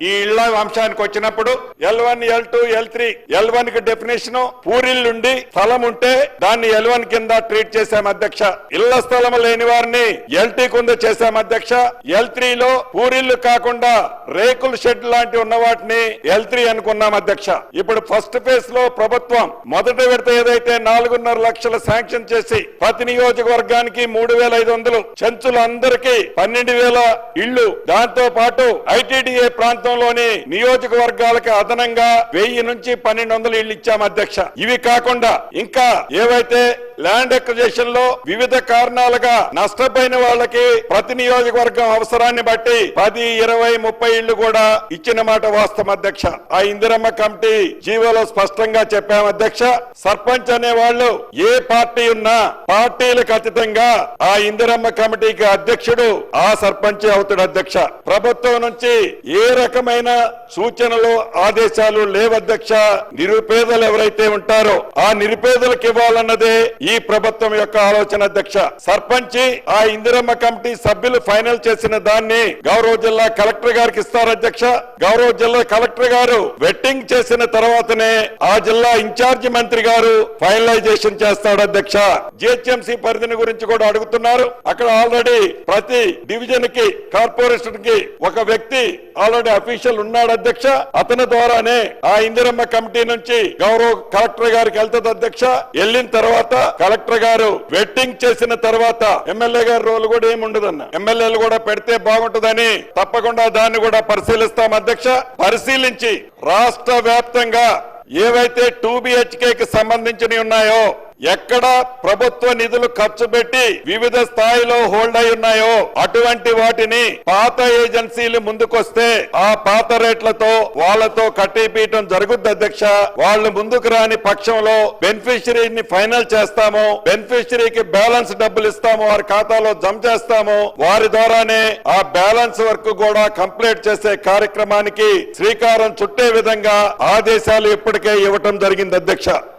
ఈ ఇళ్ల అంశానికి వచ్చినప్పుడు L1, L2, L3, L1 కి డెఫినేషన్ పూరిల్లుండి స్థలం ఉంటే దాన్ని L1 కింద ట్రీట్ చేశాం అధ్యక్ష. ఇళ్ల స్థలం లేని వారిని LT కింద చేశాం అధ్యక్ష. L3 లో పూరిల్లు కాకుండా రేకుల షెడ్ లాంటి ఉన్న వాటిని L3 అనుకున్నాం అధ్యక్ష. ఇప్పుడు ఫస్ట్ ఫేజ్ లో ప్రభుత్వం మొదటి విడత ఏదైతే 4.5 లక్షల శాంక్షన్ చేసి ప్రతి నియోజకవర్గానికి 3,500 చెంచులందరికీ 12,000 ఇళ్లు, దాంతో పాటు ITDA ప్రాంతంలోని నియోజకవర్గాలకు అదనంగా 1000 నుంచి 1200 ఇళ్లు ఇచ్చాం అధ్యక్ష. ఇవి కాకుండా ఇంకా ఏవైతే ల్యాండ్ అక్విజిషన్ లో వివిధ కారణాలుగా నష్టపోయిన వాళ్ళకి ప్రతి నియోజకవర్గం అవసరాన్ని బట్టి 10, 20, 30 ఇళ్లు కూడా ఇచ్చిన మాట వాస్తవం అధ్యక్ష. ఆ ఇందిరమ్మ కమిటీ జీవోలో స్పష్టంగా చెప్పాం అధ్యక్ష. సర్పంచ్ అనే వాళ్ళు ఏ పార్టీ ఉన్నా పార్టీలకు అతీతంగా ఆ ఇందిరమ్మ కమిటీకి అధ్యక్షుడు ఆ సర్పంచ్ అవుతాడు అధ్యక్ష. ప్రభుత్వం నుంచి ఏ రకమైన సూచనలు ఆదేశాలు లేవధ్యక్ష. నిరుపేదలు ఎవరైతే ఉంటారో ఆ నిరుపేదలకు ఇవ్వాలన్నదే ఈ ప్రభుత్వం యొక్క ఆలోచన అధ్యక్ష. సర్పంచ్ ఆ ఇందిరమ్మ కమిటీ సభ్యులు ఫైనల్ చేసిన దాన్ని గౌరవ జిల్లా కలెక్టర్ గారికి ఇస్తారు అధ్యక్ష. గౌరవ జిల్లా కలెక్టర్ గారు వెట్టింగ్ చేసిన తర్వాతనే ఆ జిల్లా ఇన్ఛార్జి మంత్రి గారు ఫైనలైజేషన్ చేస్తాడు అధ్యక్ష. జిహెచ్ఎంసీ పరిధిని గురించి కూడా అడుగుతున్నారు. అక్కడ ఆల్రెడీ ప్రతి డివిజన్ కి కార్పొరేషన్ కి ఒక వ్యక్తి ఆల్రెడీ అఫీషియల్ ఉన్నాడు అధ్యక్ష. అతని ద్వారానే ఆ ఇందిరమ్మ కమిటీ నుంచి గౌరవ కలెక్టర్ గారికి వెళ్తుంది అధ్యక్ష. వెళ్ళిన తర్వాత కలెక్టర్ గారు వెట్టింగ్ చేసిన తర్వాత ఎమ్మెల్యే గారి రోల్ కూడా ఏమి ఉండదన్న, ఎమ్మెల్యేలు కూడా పెడితే బాగుంటుందని తప్పకుండా దాన్ని కూడా పరిశీలిస్తాం అధ్యక్ష. పరిశీలించి రాష్ట్ర వ్యాప్తంగా ఏవైతే 2 BHK కి సంబంధించినవి ఉన్నాయో, ఎక్కడ ప్రభుత్వ నిధులు ఖర్చు పెట్టి వివిధ స్థాయిలో హోల్డ్ అయి ఉన్నాయో అటువంటి వాటిని పాత ఏజెన్సీలు ముందుకొస్తే ఆ పాత రేట్లతో వాళ్ళతో కట్టిపీయటం జరుగుద్ది అధ్యక్ష. వాళ్ళు ముందుకు రాని పక్షంలో బెనిఫిషరీని ఫైనల్ చేస్తాము, బెనిఫిషరీకి బ్యాలెన్స్ డబ్బులు ఇస్తాము, వారి ఖాతాలో జమ చేస్తాము. వారి ద్వారానే ఆ బ్యాలెన్స్ వర్క్ కూడా కంప్లీట్ చేసే కార్యక్రమానికి శ్రీకారం చుట్టే విధంగా ఆదేశాలు ఇప్పటికే ఇవ్వటం జరిగింది అధ్యక్ష.